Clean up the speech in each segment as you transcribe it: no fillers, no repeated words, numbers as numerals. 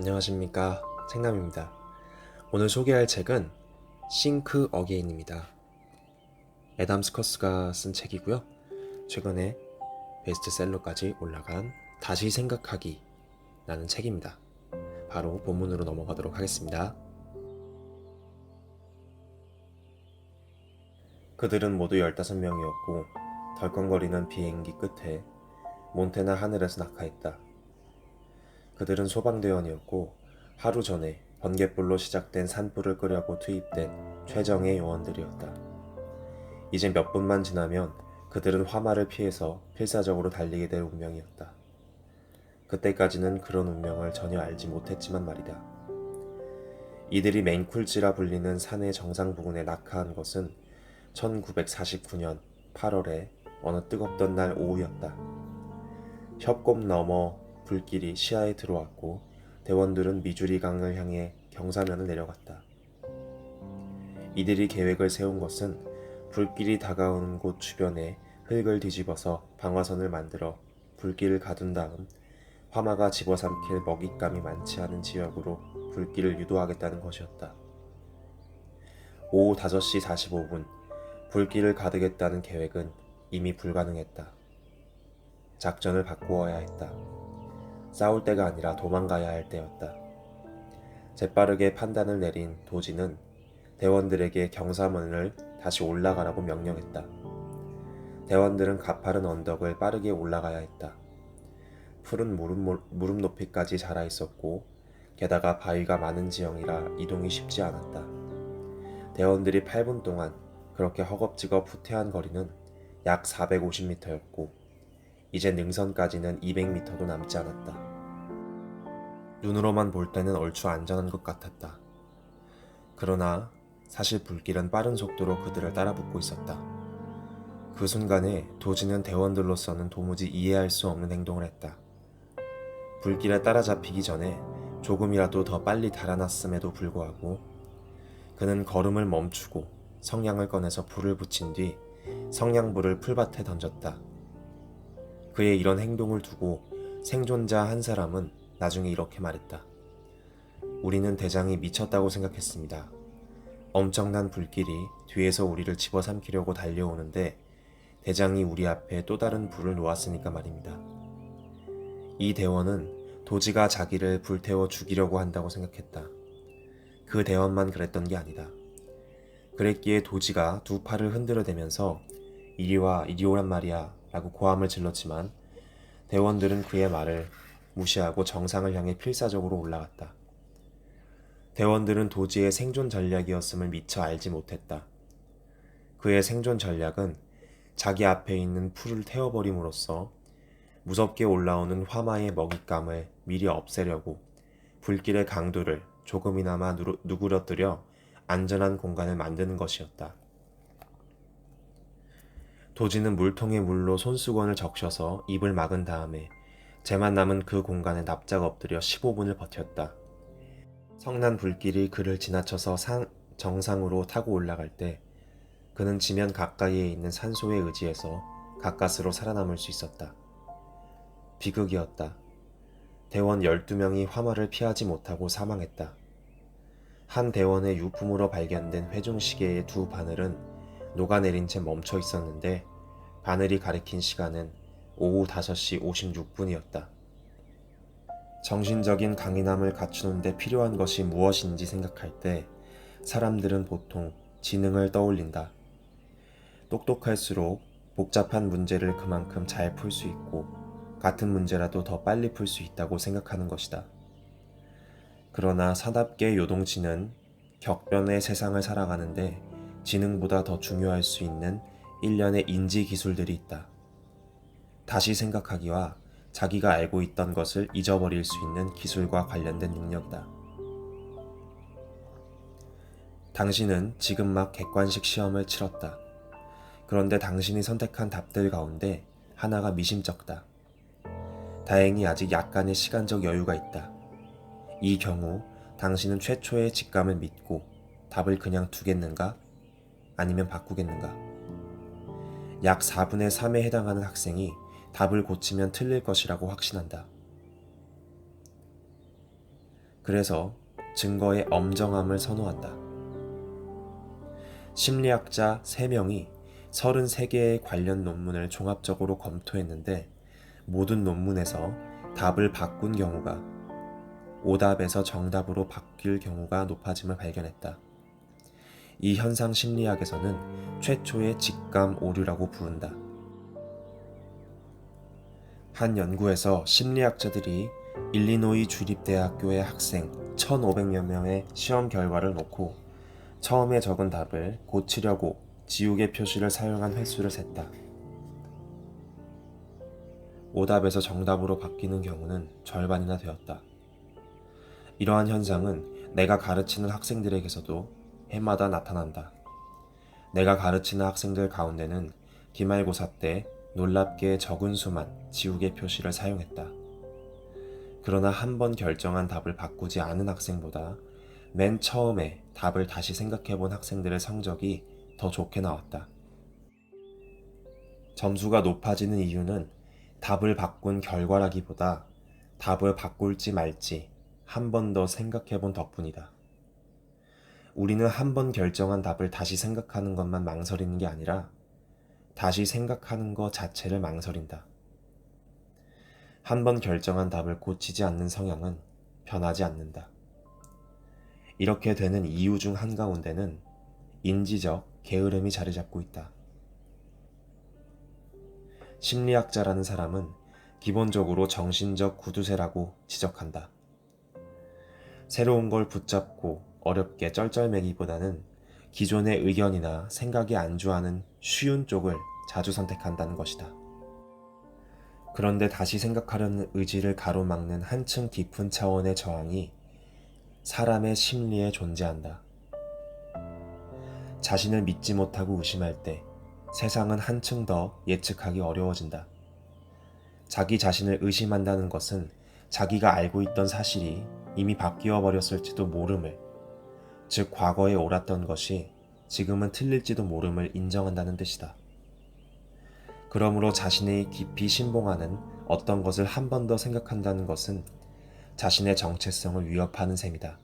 안녕하십니까, 책남입니다. 오늘 소개할 책은 싱크 어게인입니다. 애담 스커스가 쓴 책이고요. 최근에 베스트셀러까지 올라간 다시 생각하기 라는 책입니다. 바로 본문으로 넘어가도록 하겠습니다. 그들은 모두 15명이었고 덜컹거리는 비행기 끝에 몬테나 하늘에서 낙하했다. 그들은 소방대원이었고 하루 전에 번갯불로 시작된 산불을 끄려고 투입된 최정예 요원들이었다. 이제 몇 분만 지나면 그들은 화마를 피해서 필사적으로 달리게 될 운명이었다. 그때까지는 그런 운명을 전혀 알지 못했지만 말이다. 이들이 맨쿨지라 불리는 산의 정상 부근에 낙하한 것은 1949년 8월에 어느 뜨겁던 날 오후였다. 협곡 너머 불길이 시야에 들어왔고 대원들은 미주리 강을 향해 경사면을 내려갔다. 이들이 계획을 세운 것은 불길이 다가오는 곳 주변에 흙을 뒤집어서 방화선을 만들어 불길을 가둔 다음 화마가 집어삼킬 먹잇감이 많지 않은 지역으로 불길을 유도하겠다는 것이었다. 오후 5시 45분 불길을 가두겠다는 계획은 이미 불가능했다. 작전을 바꾸어야 했다. 싸울 때가 아니라 도망가야 할 때였다. 재빠르게 판단을 내린 도지는 대원들에게 경사면을 다시 올라가라고 명령했다. 대원들은 가파른 언덕을 빠르게 올라가야 했다. 풀은 무릎 높이까지 자라 있었고 게다가 바위가 많은 지형이라 이동이 쉽지 않았다. 대원들이 8분 동안 그렇게 허겁지겁 후퇴한 거리는 약 450m였고 이제 능선까지는 200m도 남지 않았다. 눈으로만 볼 때는 얼추 안전한 것 같았다. 그러나 사실 불길은 빠른 속도로 그들을 따라붙고 있었다. 그 순간에 도지는 대원들로서는 도무지 이해할 수 없는 행동을 했다. 불길에 따라잡히기 전에 조금이라도 더 빨리 달아났음에도 불구하고 그는 걸음을 멈추고 성냥을 꺼내서 불을 붙인 뒤 성냥불을 풀밭에 던졌다. 그의 이런 행동을 두고 생존자 한 사람은 나중에 이렇게 말했다. 우리는 대장이 미쳤다고 생각했습니다. 엄청난 불길이 뒤에서 우리를 집어삼키려고 달려오는데 대장이 우리 앞에 또 다른 불을 놓았으니까 말입니다. 이 대원은 도지가 자기를 불태워 죽이려고 한다고 생각했다. 그 대원만 그랬던 게 아니다. 그랬기에 도지가 두 팔을 흔들어대면서 이리 와, 이리 오란 말이야 라고 고함을 질렀지만 대원들은 그의 말을 무시하고 정상을 향해 필사적으로 올라갔다. 대원들은 도지의 생존 전략이었음을 미처 알지 못했다. 그의 생존 전략은 자기 앞에 있는 풀을 태워버림으로써 무섭게 올라오는 화마의 먹잇감을 미리 없애려고 불길의 강도를 조금이나마 누그러뜨려 안전한 공간을 만드는 것이었다. 도지는 물통에 물로 손수건을 적셔서 입을 막은 다음에 재만 남은 그 공간에 납작 엎드려 15분을 버텼다. 성난 불길이 그를 지나쳐서 정상으로 타고 올라갈 때 그는 지면 가까이에 있는 산소에 의지해서 가까스로 살아남을 수 있었다. 비극이었다. 대원 12명이 화마를 피하지 못하고 사망했다. 한 대원의 유품으로 발견된 회중시계의 두 바늘은 녹아내린 채 멈춰 있었는데 바늘이 가리킨 시간은 오후 5시 56분이었다. 정신적인 강인함을 갖추는 데 필요한 것이 무엇인지 생각할 때 사람들은 보통 지능을 떠올린다. 똑똑할수록 복잡한 문제를 그만큼 잘 풀 수 있고 같은 문제라도 더 빨리 풀 수 있다고 생각하는 것이다. 그러나 사납게 요동치는 격변의 세상을 살아가는데 지능보다 더 중요할 수 있는 일련의 인지 기술들이 있다. 다시 생각하기와 자기가 알고 있던 것을 잊어버릴 수 있는 기술과 관련된 능력이다. 당신은 지금 막 객관식 시험을 치렀다. 그런데 당신이 선택한 답들 가운데 하나가 미심쩍다. 다행히 아직 약간의 시간적 여유가 있다. 이 경우 당신은 최초의 직감을 믿고 답을 그냥 두겠는가? 아니면 바꾸겠는가? 약 4분의 3에 해당하는 학생이 답을 고치면 틀릴 것이라고 확신한다. 그래서 증거의 엄정함을 선호한다. 심리학자 3명이 33개의 관련 논문을 종합적으로 검토했는데 모든 논문에서 답을 바꾼 경우가 오답에서 정답으로 바뀔 경우가 높아짐을 발견했다. 이 현상 심리학에서는 최초의 직감 오류라고 부른다. 한 연구에서 심리학자들이 일리노이 주립대학교의 학생 1,500여 명의 시험 결과를 놓고 처음에 적은 답을 고치려고 지우개 표시를 사용한 횟수를 셌다. 오답에서 정답으로 바뀌는 경우는 절반이나 되었다. 이러한 현상은 내가 가르치는 학생들에게서도 해마다 나타난다. 내가 가르치는 학생들 가운데는 기말고사 때 놀랍게 적은 수만 지우개 표시를 사용했다. 그러나 한 번 결정한 답을 바꾸지 않은 학생보다 맨 처음에 답을 다시 생각해 본 학생들의 성적이 더 좋게 나왔다. 점수가 높아지는 이유는 답을 바꾼 결과라기보다 답을 바꿀지 말지 한 번 더 생각해 본 덕분이다. 우리는 한 번 결정한 답을 다시 생각하는 것만 망설이는 게 아니라 다시 생각하는 것 자체를 망설인다. 한 번 결정한 답을 고치지 않는 성향은 변하지 않는다. 이렇게 되는 이유 중 한가운데는 인지적 게으름이 자리 잡고 있다. 심리학자라는 사람은 기본적으로 정신적 구두쇠라고 지적한다. 새로운 걸 붙잡고 어렵게 쩔쩔매기보다는 기존의 의견이나 생각에 안주하는 쉬운 쪽을 자주 선택한다는 것이다. 그런데 다시 생각하려는 의지를 가로막는 한층 깊은 차원의 저항이 사람의 심리에 존재한다. 자신을 믿지 못하고 의심할 때 세상은 한층 더 예측하기 어려워진다. 자기 자신을 의심한다는 것은 자기가 알고 있던 사실이 이미 바뀌어 버렸을지도 모름을, 즉 과거에 옳았던 것이 지금은 틀릴지도 모름을 인정한다는 뜻이다. 그러므로 자신이 깊이 신봉하는 어떤 것을 한 번 더 생각한다는 것은 자신의 정체성을 위협하는 셈이다.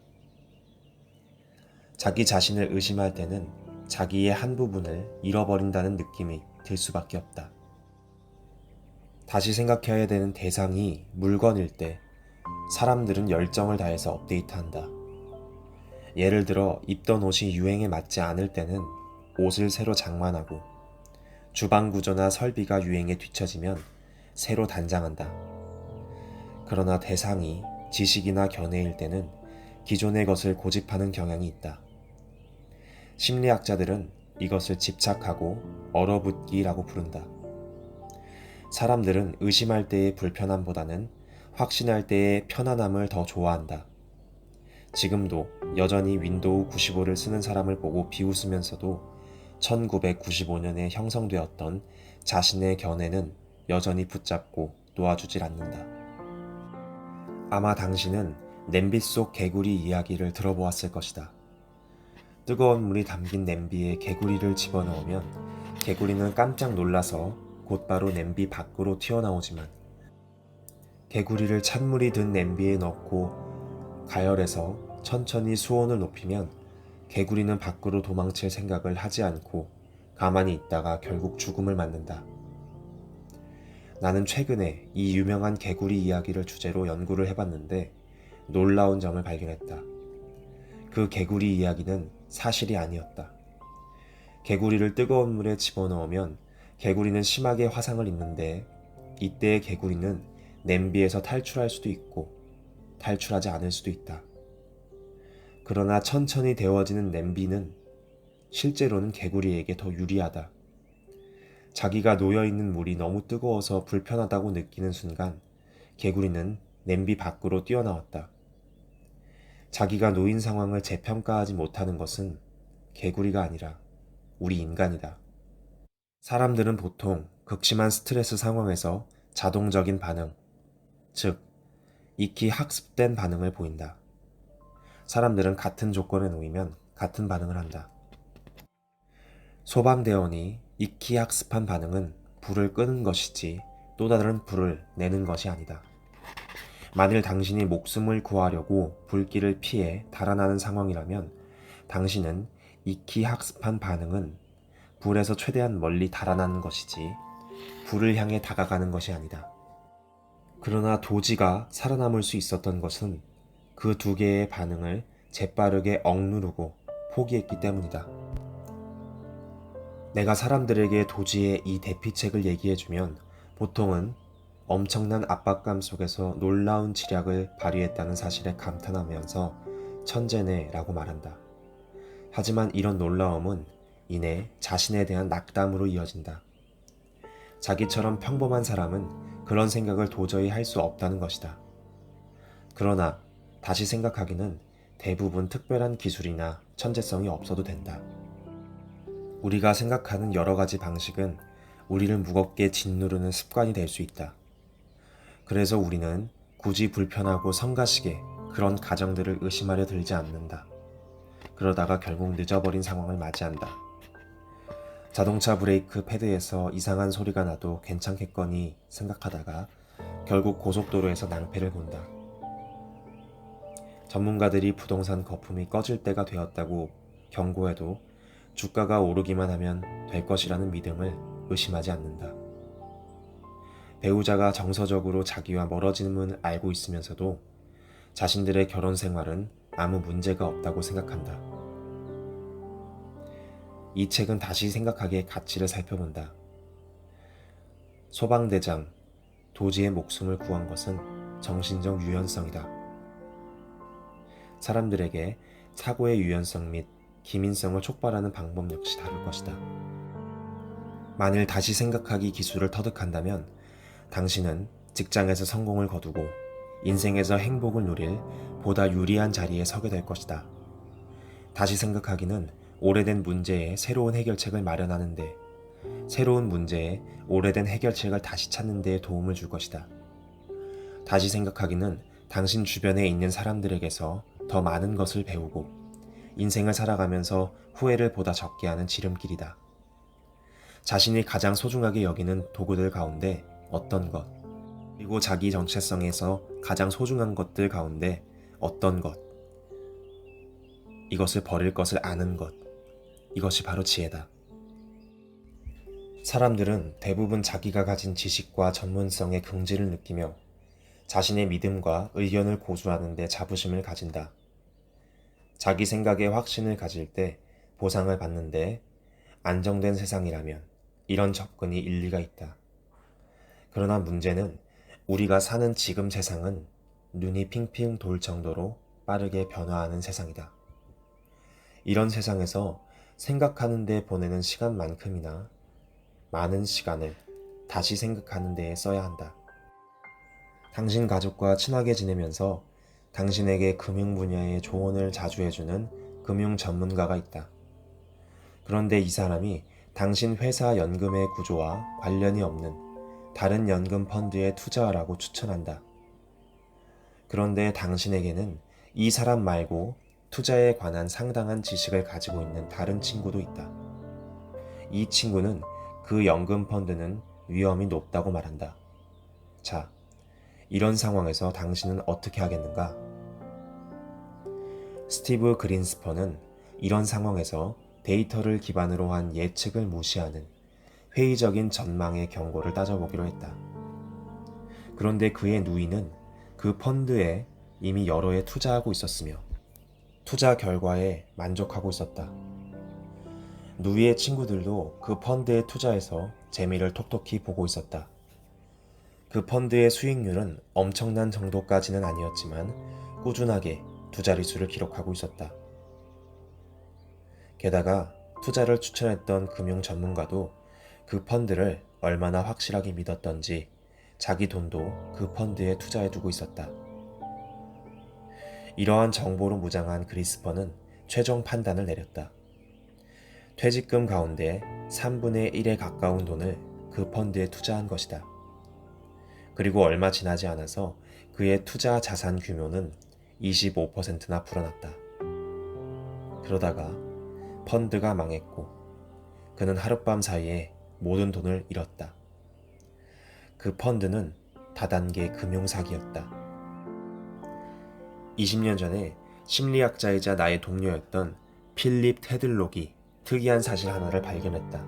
자기 자신을 의심할 때는 자기의 한 부분을 잃어버린다는 느낌이 들 수밖에 없다. 다시 생각해야 되는 대상이 물건일 때 사람들은 열정을 다해서 업데이트한다. 예를 들어 입던 옷이 유행에 맞지 않을 때는 옷을 새로 장만하고 주방 구조나 설비가 유행에 뒤처지면 새로 단장한다. 그러나 대상이 지식이나 견해일 때는 기존의 것을 고집하는 경향이 있다. 심리학자들은 이것을 집착하고 얼어붙기라고 부른다. 사람들은 의심할 때의 불편함보다는 확신할 때의 편안함을 더 좋아한다. 지금도 여전히 윈도우 95를 쓰는 사람을 보고 비웃으면서도 1995년에 형성되었던 자신의 견해는 여전히 붙잡고 놓아주질 않는다. 아마 당신은 냄비 속 개구리 이야기를 들어보았을 것이다. 뜨거운 물이 담긴 냄비에 개구리를 집어넣으면 개구리는 깜짝 놀라서 곧바로 냄비 밖으로 튀어나오지만 개구리를 찬물이 든 냄비에 넣고 가열해서 천천히 수온을 높이면 개구리는 밖으로 도망칠 생각을 하지 않고 가만히 있다가 결국 죽음을 맞는다. 나는 최근에 이 유명한 개구리 이야기를 주제로 연구를 해봤는데 놀라운 점을 발견했다. 그 개구리 이야기는 사실이 아니었다. 개구리를 뜨거운 물에 집어넣으면 개구리는 심하게 화상을 입는데 이때의 개구리는 냄비에서 탈출할 수도 있고 탈출하지 않을 수도 있다. 그러나 천천히 데워지는 냄비는 실제로는 개구리에게 더 유리하다. 자기가 놓여있는 물이 너무 뜨거워서 불편하다고 느끼는 순간 개구리는 냄비 밖으로 뛰어나왔다. 자기가 놓인 상황을 재평가하지 못하는 것은 개구리가 아니라 우리 인간이다. 사람들은 보통 극심한 스트레스 상황에서 자동적인 반응, 즉 익히 학습된 반응을 보인다. 사람들은 같은 조건에 놓이면 같은 반응을 한다. 소방대원이 익히 학습한 반응은 불을 끄는 것이지 또 다른 불을 내는 것이 아니다. 만일 당신이 목숨을 구하려고 불길을 피해 달아나는 상황이라면 당신은 익히 학습한 반응은 불에서 최대한 멀리 달아나는 것이지 불을 향해 다가가는 것이 아니다. 그러나 도지가 살아남을 수 있었던 것은 그 두 개의 반응을 재빠르게 억누르고 포기했기 때문이다. 내가 사람들에게 도지의 이 대피책을 얘기해주면 보통은 엄청난 압박감 속에서 놀라운 지략을 발휘했다는 사실에 감탄하면서 천재네 라고 말한다. 하지만 이런 놀라움은 이내 자신에 대한 낙담으로 이어진다. 자기처럼 평범한 사람은 그런 생각을 도저히 할 수 없다는 것이다. 그러나 다시 생각하기는 대부분 특별한 기술이나 천재성이 없어도 된다. 우리가 생각하는 여러 가지 방식은 우리를 무겁게 짓누르는 습관이 될 수 있다. 그래서 우리는 굳이 불편하고 성가시게 그런 가정들을 의심하려 들지 않는다. 그러다가 결국 늦어버린 상황을 맞이한다. 자동차 브레이크 패드에서 이상한 소리가 나도 괜찮겠거니 생각하다가 결국 고속도로에서 낭패를 본다. 전문가들이 부동산 거품이 꺼질 때가 되었다고 경고해도 주가가 오르기만 하면 될 것이라는 믿음을 의심하지 않는다. 배우자가 정서적으로 자기와 멀어짐을 알고 있으면서도 자신들의 결혼 생활은 아무 문제가 없다고 생각한다. 이 책은 다시 생각하기에 가치를 살펴본다. 소방대장, 도지의 목숨을 구한 것은 정신적 유연성이다. 사람들에게 사고의 유연성 및 기민성을 촉발하는 방법 역시 다를 것이다. 만일 다시 생각하기 기술을 터득한다면 당신은 직장에서 성공을 거두고 인생에서 행복을 누릴 보다 유리한 자리에 서게 될 것이다. 다시 생각하기는 오래된 문제에 새로운 해결책을 마련하는데, 새로운 문제에 오래된 해결책을 다시 찾는 데 도움을 줄 것이다. 다시 생각하기는 당신 주변에 있는 사람들에게서 더 많은 것을 배우고 인생을 살아가면서 후회를 보다 적게 하는 지름길이다. 자신이 가장 소중하게 여기는 도구들 가운데 어떤 것, 그리고 자기 정체성에서 가장 소중한 것들 가운데 어떤 것, 이것을 버릴 것을 아는 것, 이것이 바로 지혜다. 사람들은 대부분 자기가 가진 지식과 전문성의 긍지를 느끼며 자신의 믿음과 의견을 고수하는 데 자부심을 가진다. 자기 생각에 확신을 가질 때 보상을 받는데 안정된 세상이라면 이런 접근이 일리가 있다. 그러나 문제는 우리가 사는 지금 세상은 눈이 핑핑 돌 정도로 빠르게 변화하는 세상이다. 이런 세상에서 생각하는 데 보내는 시간만큼이나 많은 시간을 다시 생각하는 데에 써야 한다. 당신 가족과 친하게 지내면서 당신에게 금융 분야의 조언을 자주 해주는 금융 전문가가 있다. 그런데 이 사람이 당신 회사 연금의 구조와 관련이 없는 다른 연금 펀드에 투자하라고 추천한다. 그런데 당신에게는 이 사람 말고 투자에 관한 상당한 지식을 가지고 있는 다른 친구도 있다. 이 친구는 그 연금 펀드는 위험이 높다고 말한다. 자, 이런 상황에서 당신은 어떻게 하겠는가? 스티브 그린스퍼는 이런 상황에서 데이터를 기반으로 한 예측을 무시하는 회의적인 전망의 경고를 따져보기로 했다. 그런데 그의 누이는 그 펀드에 이미 여러 해 투자하고 있었으며 투자 결과에 만족하고 있었다. 누이의 친구들도 그 펀드에 투자해서 재미를 톡톡히 보고 있었다. 그 펀드의 수익률은 엄청난 정도까지는 아니었지만 꾸준하게 두 자릿수를 기록하고 있었다. 게다가 투자를 추천했던 금융 전문가도 그 펀드를 얼마나 확실하게 믿었던지 자기 돈도 그 펀드에 투자해두고 있었다. 이러한 정보로 무장한 그리스퍼는 최종 판단을 내렸다. 퇴직금 가운데 3분의 1에 가까운 돈을 그 펀드에 투자한 것이다. 그리고 얼마 지나지 않아서 그의 투자 자산 규모는 25%나 불어났다. 그러다가 펀드가 망했고 그는 하룻밤 사이에 모든 돈을 잃었다. 그 펀드는 다단계 금융사기였다. 20년 전에 심리학자이자 나의 동료였던 필립 테들록이 특이한 사실 하나를 발견했다.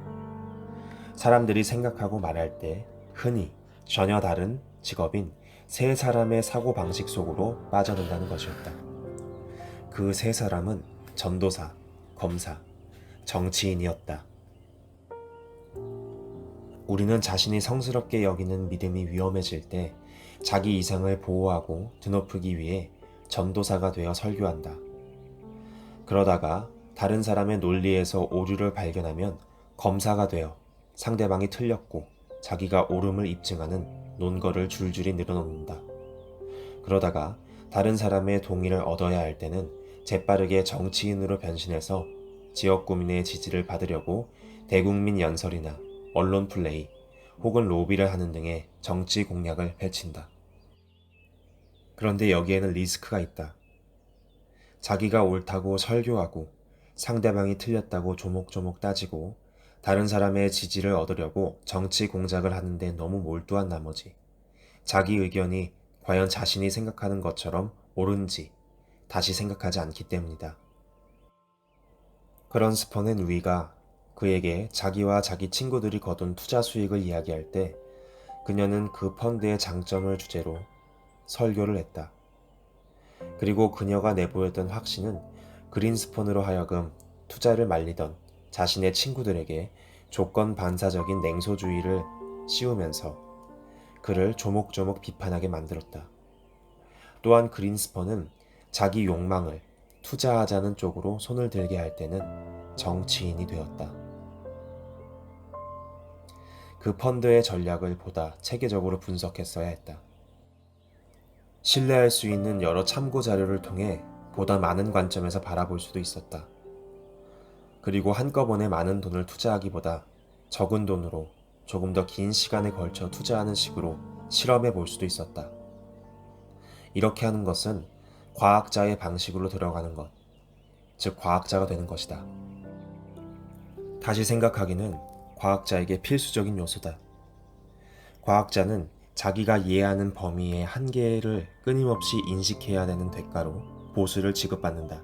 사람들이 생각하고 말할 때 흔히 전혀 다른 직업인 세 사람의 사고방식 속으로 빠져든다는 것이었다. 그 세 사람은 전도사, 검사, 정치인이었다. 우리는 자신이 성스럽게 여기는 믿음이 위험해질 때 자기 이상을 보호하고 드높이기 위해 전도사가 되어 설교한다. 그러다가 다른 사람의 논리에서 오류를 발견하면 검사가 되어 상대방이 틀렸고 자기가 옳음을 입증하는 논거를 줄줄이 늘어놓는다. 그러다가 다른 사람의 동의를 얻어야 할 때는 재빠르게 정치인으로 변신해서 지역구민의 지지를 받으려고 대국민 연설이나 언론 플레이 혹은 로비를 하는 등의 정치 공략을 펼친다. 그런데 여기에는 리스크가 있다. 자기가 옳다고 설교하고 상대방이 틀렸다고 조목조목 따지고 다른 사람의 지지를 얻으려고 정치 공작을 하는데 너무 몰두한 나머지 자기 의견이 과연 자신이 생각하는 것처럼 옳은지 다시 생각하지 않기 때문이다. 그런 스퍼는 위가 그에게 자기와 자기 친구들이 거둔 투자 수익을 이야기할 때 그녀는 그 펀드의 장점을 주제로 설교를 했다. 그리고 그녀가 내보였던 확신은 그린스폰으로 하여금 투자를 말리던 자신의 친구들에게 조건 반사적인 냉소주의를 씌우면서 그를 조목조목 비판하게 만들었다. 또한 그린스폰은 자기 욕망을 투자하자는 쪽으로 손을 들게 할 때는 정치인이 되었다. 그 펀드의 전략을 보다 체계적으로 분석했어야 했다. 신뢰할 수 있는 여러 참고 자료를 통해 보다 많은 관점에서 바라볼 수도 있었다. 그리고 한꺼번에 많은 돈을 투자하기보다 적은 돈으로 조금 더 긴 시간에 걸쳐 투자하는 식으로 실험해 볼 수도 있었다. 이렇게 하는 것은 과학자의 방식으로 들어가는 것, 즉 과학자가 되는 것이다. 다시 생각하기는 과학자에게 필수적인 요소다. 과학자는 자기가 이해하는 범위의 한계를 끊임없이 인식해야 되는 대가로 보수를 지급받는다.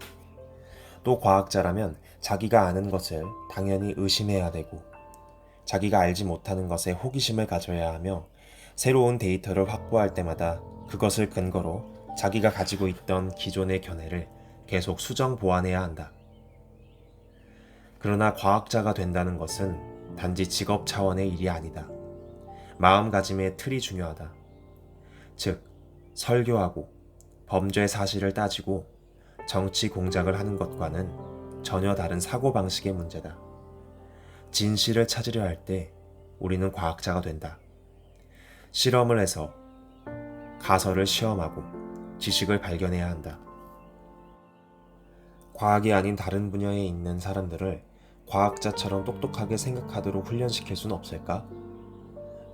또 과학자라면 자기가 아는 것을 당연히 의심해야 되고 자기가 알지 못하는 것에 호기심을 가져야 하며 새로운 데이터를 확보할 때마다 그것을 근거로 자기가 가지고 있던 기존의 견해를 계속 수정 보완해야 한다. 그러나 과학자가 된다는 것은 단지 직업 차원의 일이 아니다. 마음가짐의 틀이 중요하다. 즉, 설교하고 범죄 사실을 따지고 정치 공작을 하는 것과는 전혀 다른 사고방식의 문제다. 진실을 찾으려 할 때 우리는 과학자가 된다. 실험을 해서 가설을 시험하고 지식을 발견해야 한다. 과학이 아닌 다른 분야에 있는 사람들을 과학자처럼 똑똑하게 생각하도록 훈련시킬 수는 없을까?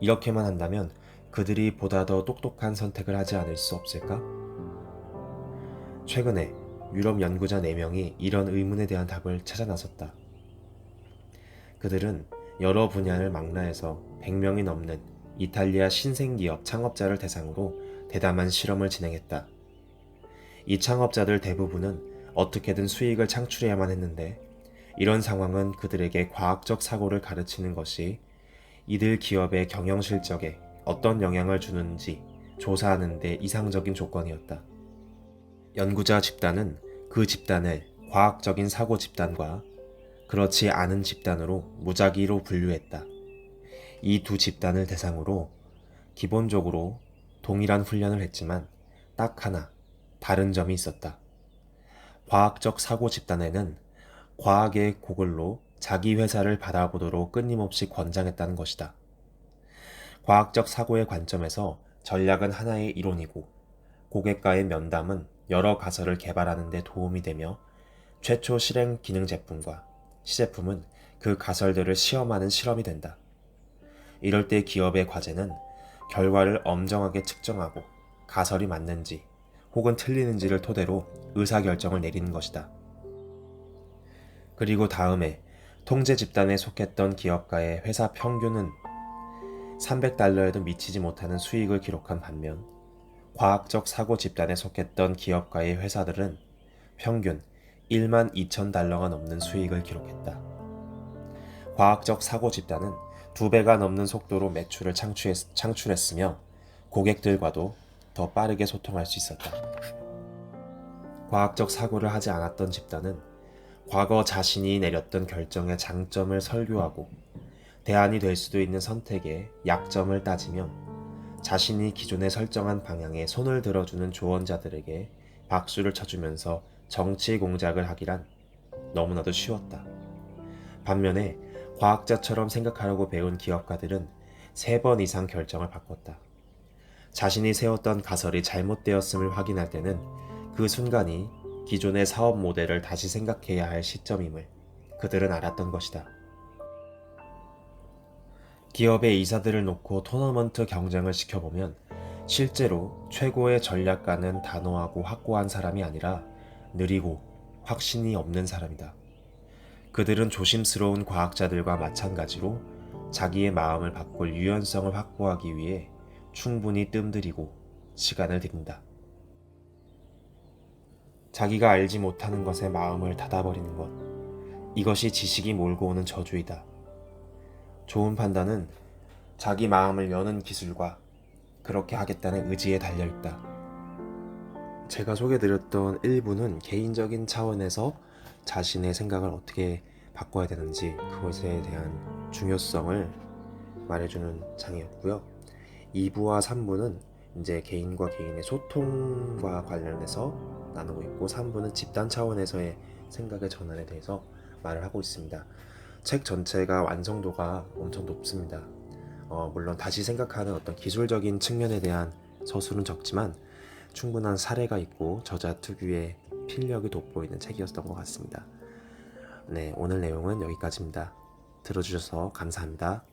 이렇게만 한다면 그들이 보다 더 똑똑한 선택을 하지 않을 수 없을까? 최근에 유럽 연구자 4명이 이런 의문에 대한 답을 찾아 나섰다. 그들은 여러 분야를 망라해서 100명이 넘는 이탈리아 신생기업 창업자를 대상으로 대담한 실험을 진행했다. 이 창업자들 대부분은 어떻게든 수익을 창출해야만 했는데 이런 상황은 그들에게 과학적 사고를 가르치는 것이 이들 기업의 경영 실적에 어떤 영향을 주는지 조사하는 데 이상적인 조건이었다. 연구자 집단은 그 집단을 과학적인 사고 집단과 그렇지 않은 집단으로 무작위로 분류했다. 이 두 집단을 대상으로 기본적으로 동일한 훈련을 했지만 딱 하나 다른 점이 있었다. 과학적 사고 집단에는 과학의 고글로 자기 회사를 바라보도록 끊임없이 권장했다는 것이다. 과학적 사고의 관점에서 전략은 하나의 이론이고 고객과의 면담은 여러 가설을 개발하는 데 도움이 되며 최초 실행 기능 제품과 시제품은 그 가설들을 시험하는 실험이 된다. 이럴 때 기업의 과제는 결과를 엄정하게 측정하고 가설이 맞는지 혹은 틀리는지를 토대로 의사결정을 내리는 것이다. 그리고 다음에 통제 집단에 속했던 기업가의 회사 평균은 $300에도 미치지 못하는 수익을 기록한 반면 과학적 사고 집단에 속했던 기업가의 회사들은 평균 1만 2천 달러가 넘는 수익을 기록했다. 과학적 사고 집단은 2배가 넘는 속도로 매출을 창출했으며 고객들과도 더 빠르게 소통할 수 있었다. 과학적 사고를 하지 않았던 집단은 과거 자신이 내렸던 결정의 장점을 설교하고 대안이 될 수도 있는 선택의 약점을 따지며 자신이 기존에 설정한 방향에 손을 들어주는 조언자들에게 박수를 쳐주면서 정치 공작을 하기란 너무나도 쉬웠다. 반면에 과학자처럼 생각하려고 배운 기업가들은 3번 이상 결정을 바꿨다. 자신이 세웠던 가설이 잘못되었음을 확인할 때는 그 순간이 기존의 사업 모델을 다시 생각해야 할 시점임을 그들은 알았던 것이다. 기업의 이사들을 놓고 토너먼트 경쟁을 시켜보면 실제로 최고의 전략가는 단호하고 확고한 사람이 아니라 느리고 확신이 없는 사람이다. 그들은 조심스러운 과학자들과 마찬가지로 자기의 마음을 바꿀 유연성을 확보하기 위해 충분히 뜸들이고 시간을 들인다. 자기가 알지 못하는 것에 마음을 닫아버리는 것. 이것이 지식이 몰고 오는 저주이다. 좋은 판단은 자기 마음을 여는 기술과 그렇게 하겠다는 의지에 달려있다. 제가 소개드렸던 일부는 개인적인 차원에서 자신의 생각을 어떻게 바꿔야 되는지 그것에 대한 중요성을 말해주는 장이었고요. 2부와 3부는 이제 개인과 개인의 소통과 관련해서 나누고 있고 3부는 집단 차원에서의 생각의 전환에 대해서 말을 하고 있습니다. 책 전체가 완성도가 엄청 높습니다. 물론 다시 생각하는 어떤 기술적인 측면에 대한 서술은 적지만 충분한 사례가 있고 저자 특유의 필력이 돋보이는 책이었던 것 같습니다. 네, 오늘 내용은 여기까지입니다. 들어주셔서 감사합니다.